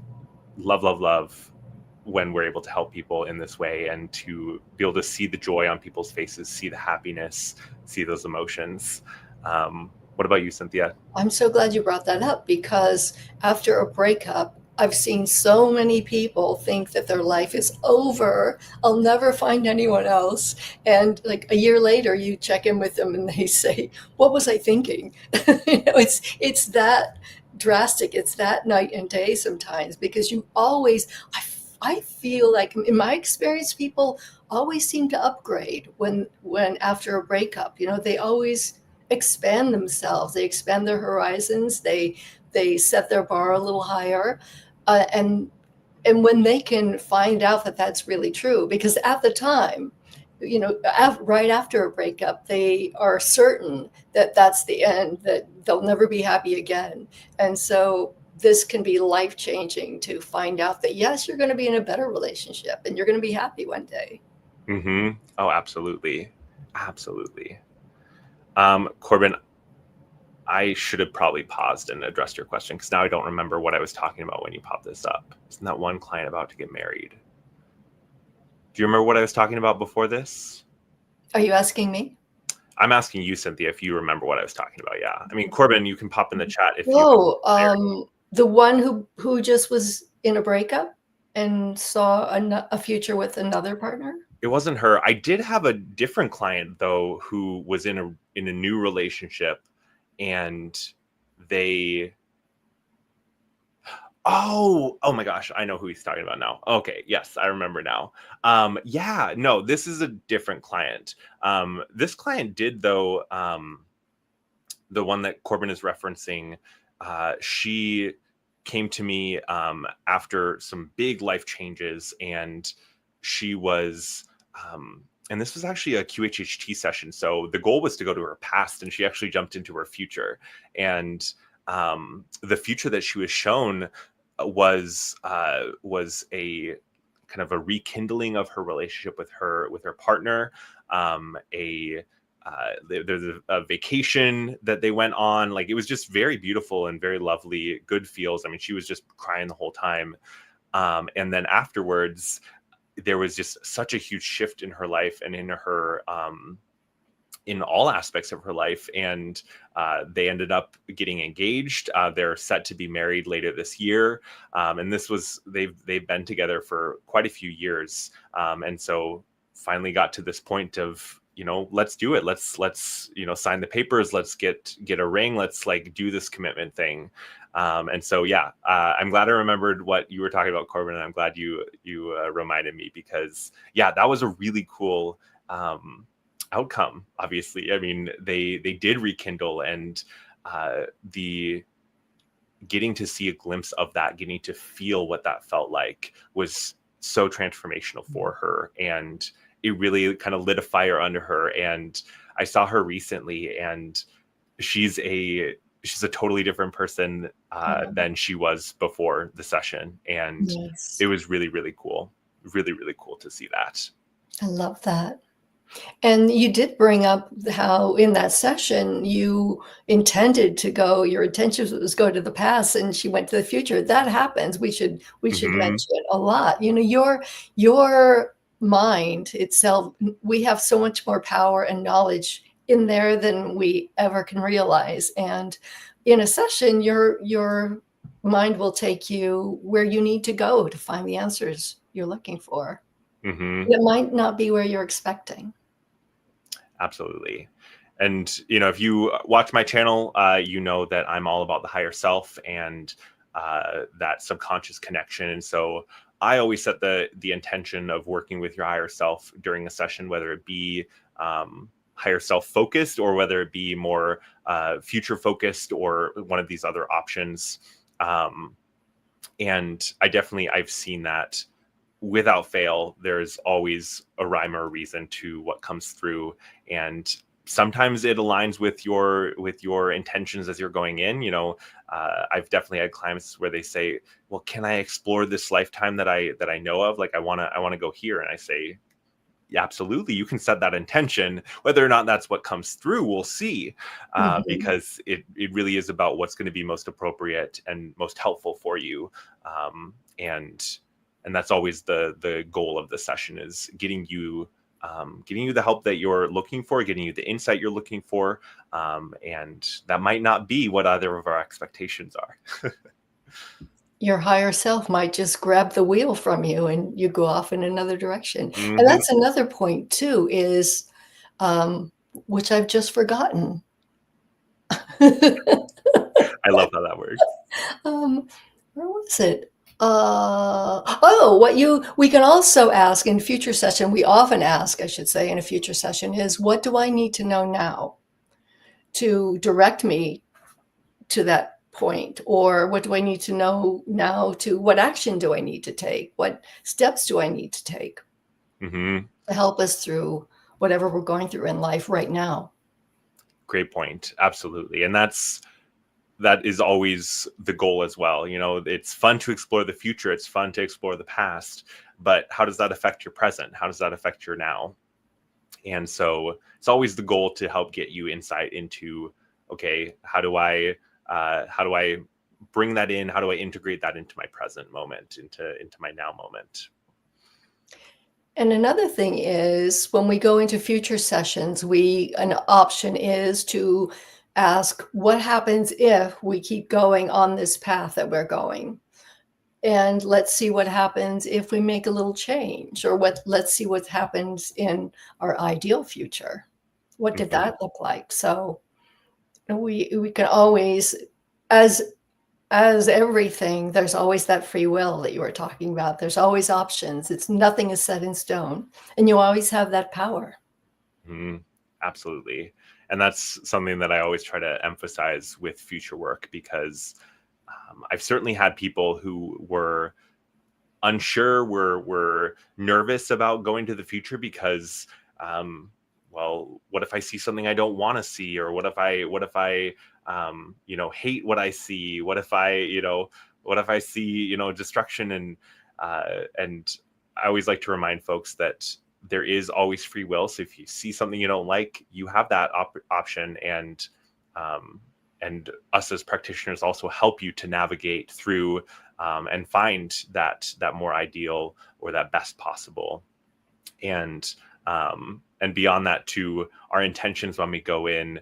when we're able to help people in this way, and to be able to see the joy on people's faces, see the happiness, see those emotions. What about you, Cynthia? I'm so glad you brought that up, because after a breakup, I've seen so many people think that their life is over. I'll never find anyone else. And like a year later, you check in with them and they say, "What was I thinking?" It's that drastic. It's that night and day sometimes because you always, I feel like in my experience, people always seem to upgrade when after a breakup. They always expand themselves. They expand their horizons. They set their bar a little higher, and when they can find out that that's really true, because at the time, right after a breakup, they are certain that that's the end, that they'll never be happy again. And so this can be life changing to find out that yes, you're going to be in a better relationship and you're going to be happy one day. Oh, absolutely. Absolutely. Corbin, I should have probably paused and addressed your question because now I don't remember what I was talking about when you popped this up. Isn't that one client about to get married? Do you remember what I was talking about before this? Are you asking me? I'm asking you, Cynthia, if you remember what I was talking about. Yeah. I mean, Corbin, you can pop in the chat if you. The one who just was in a breakup and saw a future with another partner. It wasn't her. I did have a different client though who was in a new relationship, and they. Oh my gosh, I know who he's talking about now. Okay, yes, I remember now. Yeah, no, this is a different client. This client did though. The one that Corbin is referencing, she came to me after some big life changes, and she was, and this was actually a QHHT session. So the goal was to go to her past, and she actually jumped into her future. And the future that she was shown was a kind of a rekindling of her relationship with her partner, there's a vacation that they went on. Like, it was just very beautiful and very lovely, good feels. I mean, she was just crying the whole time. And then afterwards, there was just such a huge shift in her life and in her, in all aspects of her life. And they ended up getting engaged. They're set to be married later this year. And they've been together for quite a few years. And so finally got to this point of, let's do it. Let's sign the papers. Let's get a ring. Let's do this commitment thing. And so, yeah, I'm glad I remembered what you were talking about, Corbin. And I'm glad you reminded me, because yeah, that was a really cool, outcome. Obviously, I mean, they did rekindle, and the getting to see a glimpse of that, getting to feel what that felt like, was so transformational for her, and it really kind of lit a fire under her. And I saw her recently, and she's a totally different person than she was before the session, and Yes. it was really, really cool, really, really cool to see that. I love that. And you did bring up how in that session you intended to go, your intention was go to the past, and she went to the future. That happens. We should mention it a lot. Your mind itself, we have so much more power and knowledge in there than we ever can realize. And in a session, your mind will take you where you need to go to find the answers you're looking for. It might not be where you're expecting. Absolutely. And, if you watch my channel, you know that I'm all about the higher self and that subconscious connection. And so I always set the intention of working with your higher self during a session, whether it be higher self focused or whether it be more future focused or one of these other options. And I've seen that without fail, there's always a rhyme or a reason to what comes through. And sometimes it aligns with your intentions as you're going in. I've definitely had clients where they say, well, can I explore this lifetime that I know of? Like, I want to go here. And I say, yeah, absolutely. You can set that intention. Whether or not that's what comes through, we'll see, because it really is about what's going to be most appropriate and most helpful for you. And that's always the goal of the session, is getting you the help that you're looking for, getting you the insight you're looking for. And that might not be what either of our expectations are. Your higher self might just grab the wheel from you and you go off in another direction. And Hmm. that's another point too is, which I've just forgotten. I love how that works. Um, where was it? Oh, we can also ask in future session, we often ask, I should say, in a future session is, what do I need to know now to direct me to that point? Or what do I need to know now to what action do I need to take? What steps do I need to take Hmm. to help us through whatever we're going through in life right now? Great point. Absolutely. And that is always the goal as well. It's fun to explore the future. It's fun to explore the past, but how does that affect your present? How does that affect your now? And so it's always the goal to help get you insight into, okay, how do I bring that in? How do I integrate that into my present moment, into my now moment? And another thing is when we go into future sessions, an option is to ask what happens if we keep going on this path that we're going. And let's see what happens if we make a little change, or let's see what happens in our ideal future. What did Hmm. that look like? So we can always, as as everything, there's always that free will that you were talking about. There's always options. Nothing is set in stone, and you always have that power. Hmm. Absolutely. And that's something that I always try to emphasize with future work, because I've certainly had people who were unsure, were nervous about going to the future because, um, well, what if I see something I don't want to see, or what if I hate what I see? What if I see destruction, and I always like to remind folks that there is always free will. So if you see something you don't like, you have that option, um, and us as practitioners also help you to navigate through, and find that more ideal or that best possible. And beyond that, to our intentions when we go in,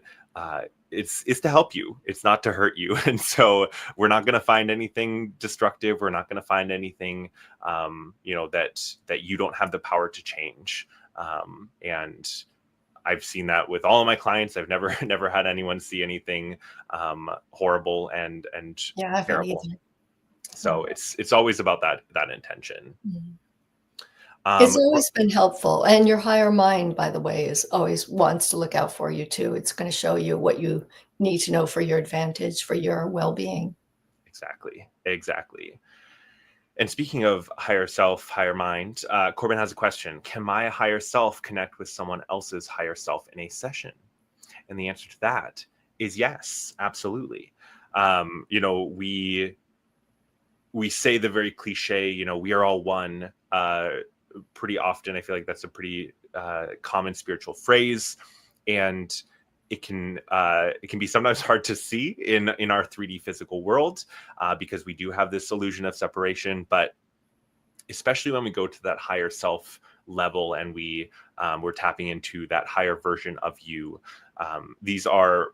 it's to help you. It's not to hurt you. And so we're not going to find anything destructive. We're not going to find anything, that you don't have the power to change. And I've seen that with all of my clients. I've never never had anyone see anything horrible and Yeah, I haven't terrible. either. So it's always about that intention. Mhm. It's Um, always been helpful, and your higher mind, by the way, is always wants to look out for you too. It's going to show you what you need to know for your advantage, for your well-being. exactly, exactly. And speaking of higher self, higher mind, Corbin has a question: can my higher self connect with someone else's higher self in a session? And the answer to that is yes, absolutely. We say the very cliche, we are all one. Pretty often, I feel like that's a pretty common spiritual phrase, and it can be sometimes hard to see in our 3D physical world, because we do have this illusion of separation. But especially when we go to that higher self level, and we're tapping into that higher version of you, these are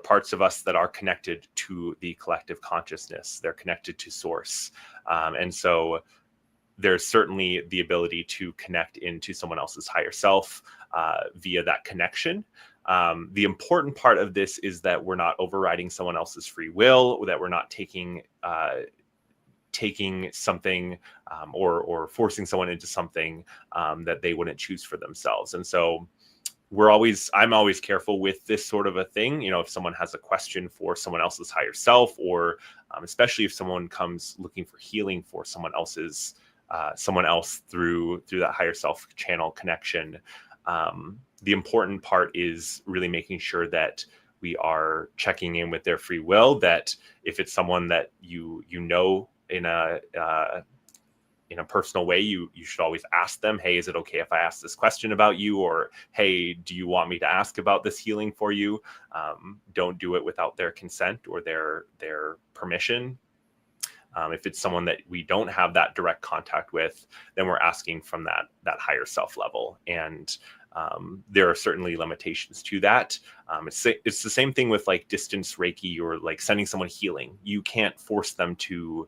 parts of us that are connected to the collective consciousness. They're connected to source, and so there's certainly the ability to connect into someone else's higher self via that connection. The important part of this is that we're not overriding someone else's free will, that we're not taking something, or forcing someone into something that they wouldn't choose for themselves. And so I'm always careful with this sort of a thing. If someone has a question for someone else's higher self, or especially if someone comes looking for healing for someone else through that higher self channel connection, the important part is really making sure that we are checking in with their free will. That if it's someone that in a personal way, you should always ask them, hey, is it okay if I ask this question about you? Or, hey, do you want me to ask about this healing for you? Don't do it without their consent or their permission. If it's someone that we don't have that direct contact with, then we're asking from that higher self level. And there are certainly limitations to that. It's the same thing with like distance Reiki, or like sending someone healing. You can't force them to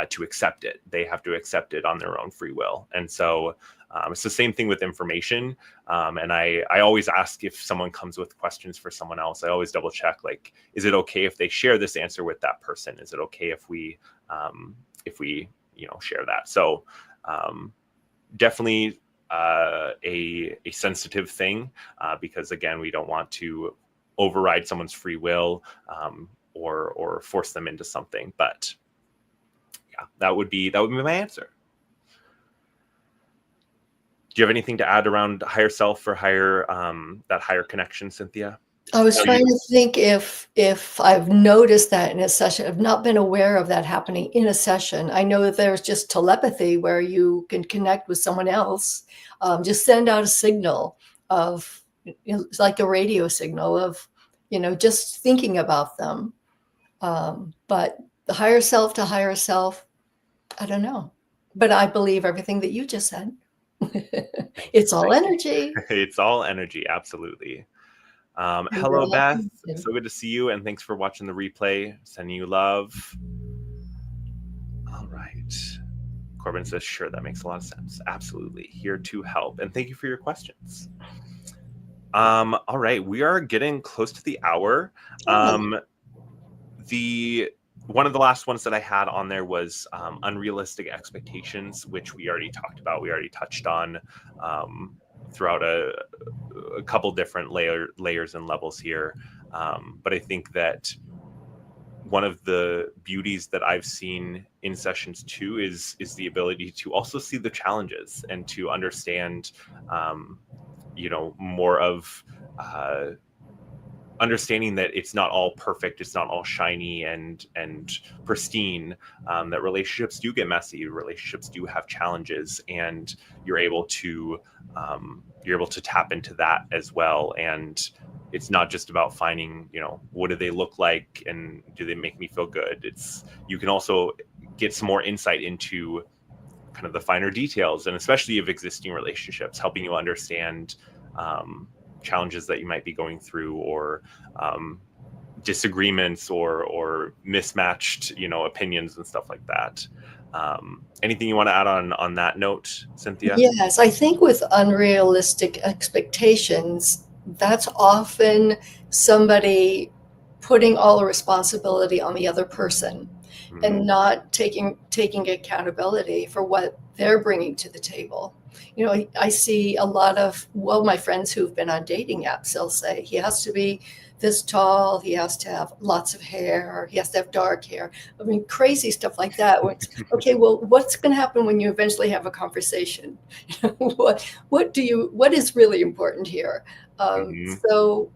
to accept it. They have to accept it on their own free will. And so it's the same thing with information. And I always ask, if someone comes with questions for someone else, I always double check, like, is it okay if they share this answer with that person? Is it okay if we share that? So definitely a sensitive thing, because again, we don't want to override someone's free will or force them into something. But yeah, that would be my answer. Do you have anything to add around higher self or higher that higher connection, Cynthia? I was trying to think if I've noticed that in a session. I've not been aware of that happening in a session. I know that there's just telepathy where you can connect with someone else, just send out a signal of, it's like a radio signal of, just thinking about them. But the higher self to higher self, I don't know. But I believe everything that you just said. It's all energy. It's all energy, absolutely. Hello, Beth. So good to see you, and thanks for watching the replay. Sending you love. All right. Corbin says, sure, that makes a lot of sense. Absolutely. Here to help. And thank you for your questions. All right. We are getting close to the hour. One of the last ones that I had on there was unrealistic expectations, which we already talked about. We already touched on throughout a couple different layers and levels here. But I think that one of the beauties that I've seen in sessions too is the ability to also see the challenges and to understand, more of understanding that it's not all perfect, it's not all shiny and pristine, that relationships do get messy, relationships do have challenges, and you're able to tap into that as well. And it's not just about finding, what do they look like and do they make me feel good? You can also get some more insight into kind of the finer details, and especially of existing relationships, helping you understand challenges that you might be going through, or disagreements or mismatched opinions and stuff like that. Anything you want to add on that note, Cynthia? Yes, I think with unrealistic expectations, that's often somebody putting all the responsibility on the other person, mm-hmm. and not taking accountability for what they're bringing to the table. I see a lot of, my friends who've been on dating apps, they'll say he has to be this tall, he has to have lots of hair, he has to have dark hair. I mean, crazy stuff like that. Okay, well, what's going to happen when you eventually have a conversation? What is really important here? Mm-hmm. So,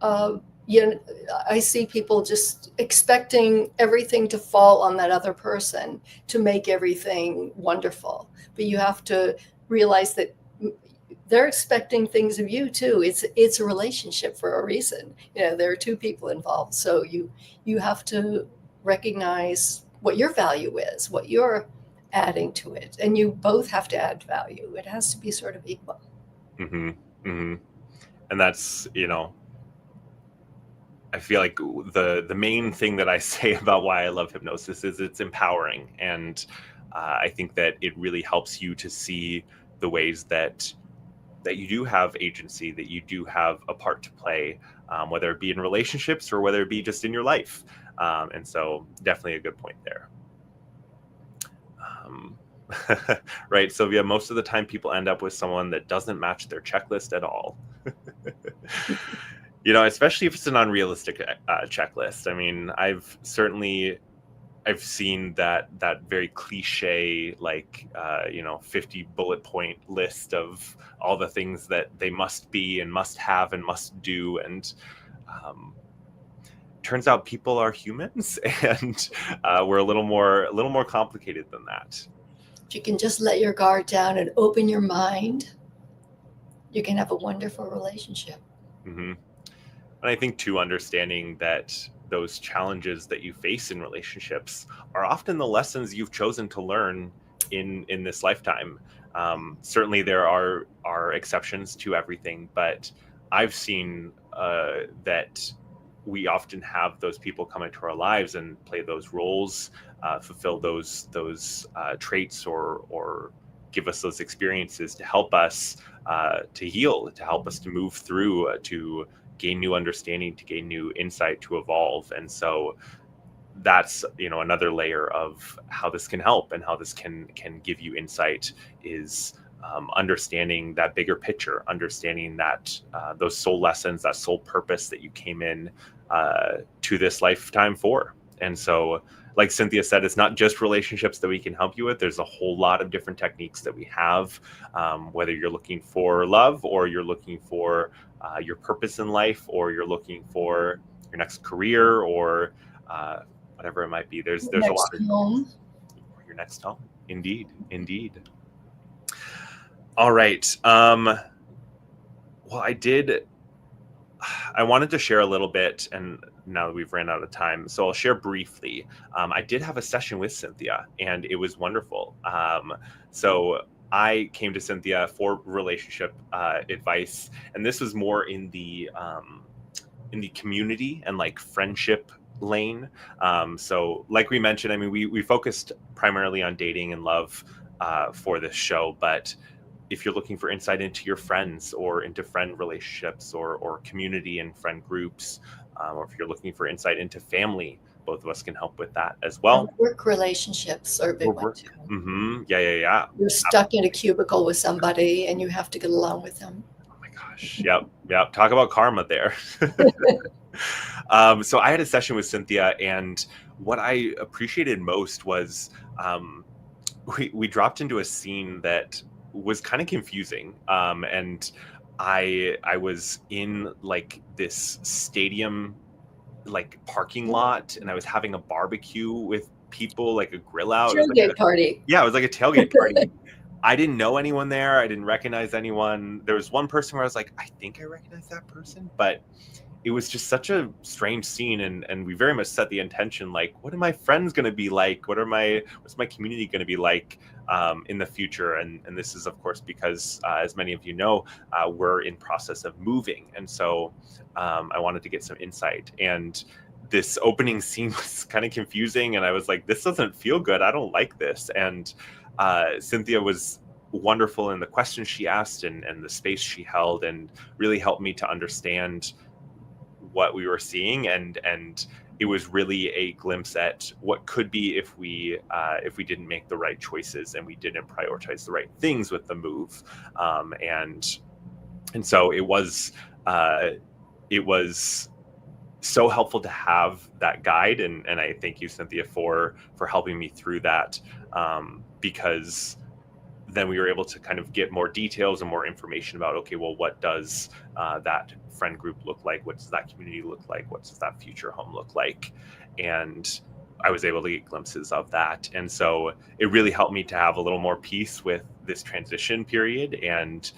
I see people just expecting everything to fall on that other person to make everything wonderful. But you have to realize that they're expecting things of you too. It's a relationship for a reason. There are two people involved. So you have to recognize what your value is, what you're adding to it. And you both have to add value. It has to be sort of equal. Mm-hmm. Mm-hmm. And that's, I feel like the main thing that I say about why I love hypnosis is it's empowering. And I think that it really helps you to see the ways that you do have agency, that you do have a part to play, whether it be in relationships or whether it be just in your life. And so definitely a good point there. Right, Sylvia, most of the time people end up with someone that doesn't match their checklist at all. Especially if it's an unrealistic checklist. I mean, I've seen that very cliche, 50 bullet point list of all the things that they must be and must have and must do. And turns out people are humans, and we're a little more complicated than that. If you can just let your guard down and open your mind, you can have a wonderful relationship. Mm-hmm. And I think too, understanding that those challenges that you face in relationships are often the lessons you've chosen to learn in this lifetime. Certainly there are exceptions to everything, but I've seen that we often have those people come into our lives and play those roles, fulfill those traits, or give us those experiences to help us to heal, to help us to move through, to gain new understanding, to gain new insight, to evolve. And so that's, another layer of how this can help and how this can give you insight is understanding that bigger picture, understanding that those soul lessons, that soul purpose that you came in to this lifetime for. And so, like Cynthia said, it's not just relationships that we can help you with. There's a whole lot of different techniques that we have, whether you're looking for love, or you're looking for your purpose in life, or you're looking for your next career, or whatever it might be. There's a lot of home. Or your next home. Indeed. All right. Well, I wanted to share a little bit, and now that we've ran out of time, so I'll share briefly. I did have a session with Cynthia, and it was wonderful. So I came to Cynthia for relationship advice, and this was more in the community and like friendship lane. So like we mentioned, I mean, we focused primarily on dating and love for this show, but if you're looking for insight into your friends, or into friend relationships, or community and friend groups, or if you're looking for insight into family, both of us can help with that as well. Work relationships are a big one too. Mm-hmm. Yeah. You're stuck in a cubicle with somebody and you have to get along with them. Oh my gosh. Yep. Talk about karma there. So I had a session with Cynthia, and what I appreciated most was we dropped into a scene that was kind of confusing, and I was in like this stadium like parking lot, and I was having a barbecue with people, like a grill out. Tailgate party. Yeah, it was like a tailgate party. I didn't know anyone there. I didn't recognize anyone. There was one person where I was like, I think I recognize that person, but it was just such a strange scene, and we very much set the intention, like, what are my friends going to be like? What's my community going to be like in the future? And this is, of course, because as many of you know, we're in process of moving, and so I wanted to get some insight. And this opening scene was kind of confusing, and I was like, this doesn't feel good. I don't like this. And Cynthia was wonderful in the questions she asked, and the space she held, and really helped me to understand what we were seeing, and it was really a glimpse at what could be if we didn't make the right choices and we didn't prioritize the right things with the move, and so it was so helpful to have that guide, and I thank you, Cynthia, for helping me through that, because then we were able to kind of get more details and more information about, okay, well, what does that friend group look like? What does that community look like? What does that future home look like? And I was able to get glimpses of that. And so it really helped me to have a little more peace with this transition period, and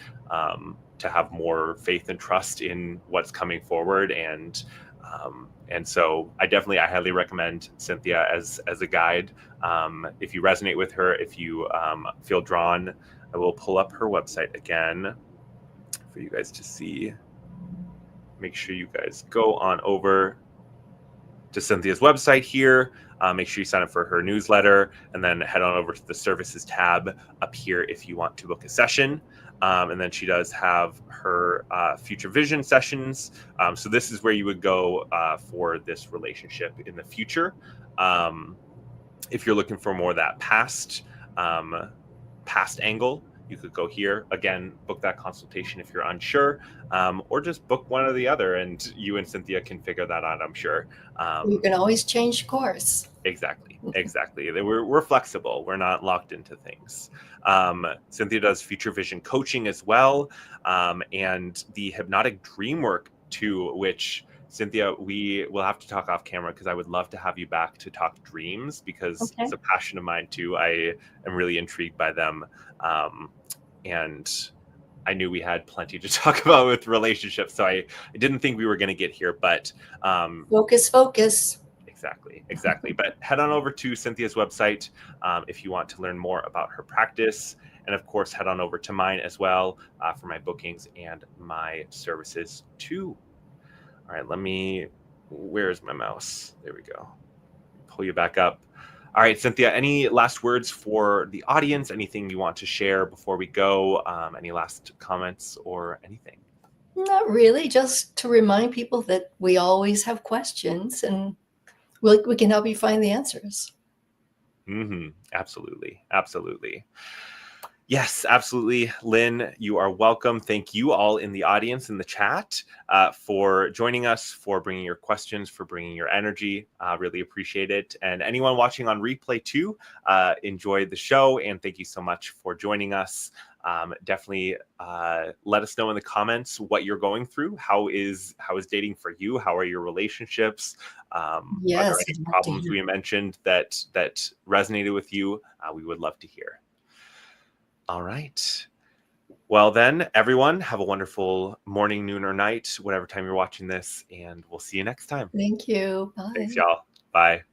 to have more faith and trust in what's coming forward. And so I highly recommend Cynthia as a guide. If you resonate with her, if you feel drawn, I will pull up her website again for you guys to see. Make sure you guys go on over to Cynthia's website here. Make sure you sign up for her newsletter, and then head on over to the services tab up here if you want to book a session. And then she does have her future vision sessions. So this is where you would go for this relationship in the future. If you're looking for more of that past angle, you could go here. Again, book that consultation if you're unsure, or just book one or the other, and you and Cynthia can figure that out, I'm sure. You can always change course. Exactly. We're flexible. We're not locked into things. Cynthia does future vision coaching as well, and the hypnotic dream work too, which, Cynthia, we will have to talk off camera, because I would love to have you back to talk dreams, because It's a passion of mine too. I am really intrigued by them. And I knew we had plenty to talk about with relationships, so I didn't think we were going to get here, but focus. Exactly. But head on over to Cynthia's website if you want to learn more about her practice. And of course, head on over to mine as well for my bookings and my services too. All right, let me Where's my mouse? There we go. Pull you back up. All right, Cynthia, any last words for the audience? Anything you want to share before we go? Any last comments or anything? Not really, just to remind people that we always have questions and we can help you find the answers. Absolutely. Absolutely. Yes, absolutely. Lynn, you are welcome. Thank you all in the audience, in the chat, for joining us, for bringing your questions, for bringing your energy. Really appreciate it. And anyone watching on replay too, enjoyed the show. And thank you so much for joining us. Definitely let us know in the comments what you're going through. How is dating for you? How are your relationships? Are there Yes, any I'd love to problems hear. we mentioned that resonated with you? We would love to hear. All right. Well, then, everyone, have a wonderful morning, noon, or night, whatever time you're watching this, and we'll see you next time. Thank you. Thanks, Bye. y'all. Bye.